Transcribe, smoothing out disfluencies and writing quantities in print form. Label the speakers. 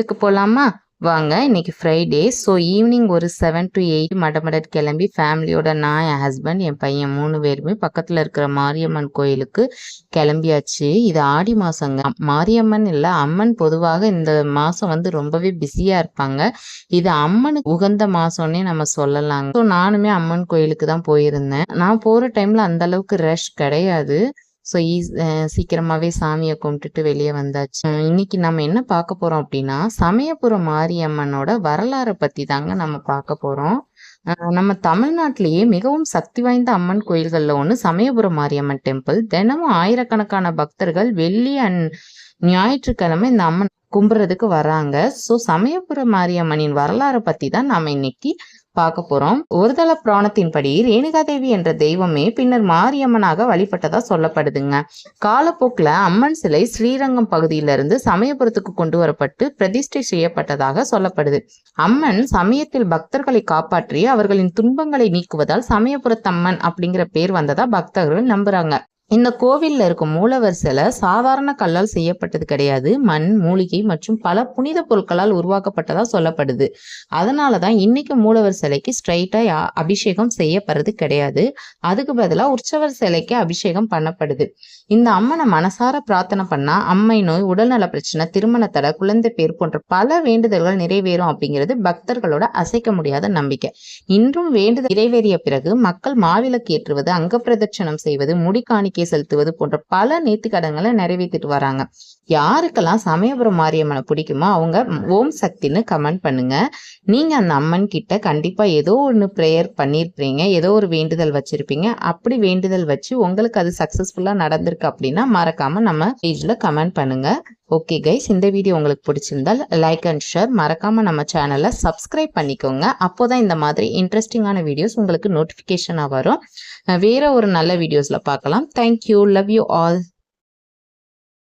Speaker 1: இதுக்கு போகலாமா? வாங்க. இன்னைக்கு ஃப்ரைடே. ஸோ ஈவினிங் ஒரு 7 to 8 மடமடட் கிளம்பி ஃபேமிலியோட நான், என் ஹஸ்பண்ட், என் பையன் 3 பேருமே பக்கத்தில் இருக்கிற மாரியம்மன் கோயிலுக்கு கிளம்பியாச்சு. இது ஆடி மாதங்க. மாரியம்மன் இல்லை, அம்மன். பொதுவாக இந்த மாதம் வந்து ரொம்பவே பிஸியாக இருப்பாங்க. இது அம்மனுக்கு உகந்த மாதம்னே நம்ம சொல்லலாங்க. ஸோ நானுமே அம்மன் கோயிலுக்கு தான் போயிருந்தேன். நான் போகிற டைமில் அந்த அளவுக்கு ரஷ் கிடையாது. ஸோ சீக்கிரமாகவே சாமியை கும்பிட்டுட்டு வெளியே வந்தாச்சு. இன்னைக்கு நம்ம என்ன பார்க்க போகிறோம் அப்படின்னா, சமயபுரம் மாரியம்மனோட வரலாறை பற்றி தாங்க நம்ம பார்க்க போகிறோம். நம்ம தமிழ்நாட்டிலேயே மிகவும் சக்தி வாய்ந்த அம்மன் கோயில்களில் ஒன்று சமயபுரம் மாரியம்மன் டெம்பிள். தினமும் ஆயிரக்கணக்கான பக்தர்கள் வெள்ளி அண்ட் ஞாயிற்றுக்கிழமை இந்த அம்மன் கும்பிட்றதுக்கு வராங்க. ஸோ சமயபுரம் மாரியம்மனின் வரலாறை பற்றி தான் நாம் இன்னைக்கு பார்க்க போறோம். ஒருதல புராணத்தின்படி ரேணுகாதேவி என்ற தெய்வமே பின்னர் மாரியம்மனாக வழிபட்டதா சொல்லப்படுதுங்க. காலப்போக்கில் அம்மன் சிலை ஸ்ரீரங்கம் பகுதியிலிருந்து சமயபுரத்துக்கு கொண்டு வரப்பட்டு பிரதிஷ்டை செய்யப்பட்டதாக சொல்லப்படுது. அம்மன் சமயத்தில் பக்தர்களை காப்பாற்றி அவர்களின் துன்பங்களை நீக்குவதால் சமயபுரத்தம்மன் அப்படிங்கிற பேர் வந்ததா பக்தர்கள் நம்புறாங்க. இந்த கோவில்ல இருக்கும் மூலவர் சிலை சாதாரண கல்லால் செய்யப்பட்டது கிடையாது. மண், மூலிகை மற்றும் பல புனித பொருட்களால் உருவாக்கப்பட்டதா சொல்லப்படுது. அதனாலதான் இன்னைக்கு மூலவர் சிலைக்கு ஸ்ட்ரைட்டா அபிஷேகம் செய்யப்படுறது கிடையாது. அதுக்கு பதிலாக உற்சவர் சிலைக்கு அபிஷேகம் பண்ணப்படுது. இந்த அம்மனை மனசார பிரார்த்தனை பண்ணா அம்மை நோய், உடல்நல பிரச்சனை, திருமண தடை, குழந்தை பேர் போன்ற பல வேண்டுதல்கள் நிறைவேறும் அப்படிங்கிறது பக்தர்களோட அசைக்க முடியாத நம்பிக்கை. இன்றும் வேண்டுதல் நிறைவேறிய பிறகு மக்கள் மாவிளக்கு ஏற்றுவது, அங்க பிரதட்சணம் செய்வது, முடி காணிக்கை செலுத்துவது போன்ற பல நேர்த்திக்கடன்களை நிறைவேற்றிட்டு வராங்க. யாருக்கெல்லாம் சமயபுரம் மாரியம்மனை பிடிக்குமோ அவங்க ஓம் சக்தின்னு கமெண்ட் பண்ணுங்க. நீங்க அந்த அம்மன் கிட்ட கண்டிப்பா ஏதோ ஒன்று ப்ரேயர் பண்ணியிருப்பீங்க, ஏதோ ஒரு வேண்டுதல் வச்சிருப்பீங்க. அப்படி வேண்டுதல் வச்சு உங்களுக்கு அது சக்சஸ்ஃபுல்லா நடந்திருக்கு அப்படின்னா மறக்காம நம்ம பேஜ்ல கமெண்ட் பண்ணுங்க. ஓகே கைஸ், இந்த வீடியோ உங்களுக்கு பிடிச்சிருந்தால் லைக் அண்ட் ஷேர், மறக்காம நம்ம சேனலை சப்ஸ்கிரைப் பண்ணிக்கோங்க. அப்போதான் இந்த மாதிரி இன்ட்ரெஸ்டிங்கான வீடியோஸ் உங்களுக்கு நோட்டிஃபிகேஷனாக வரும். வேற ஒரு நல்ல வீடியோஸ்ல பார்க்கலாம். தேங்க்யூ. Love you all.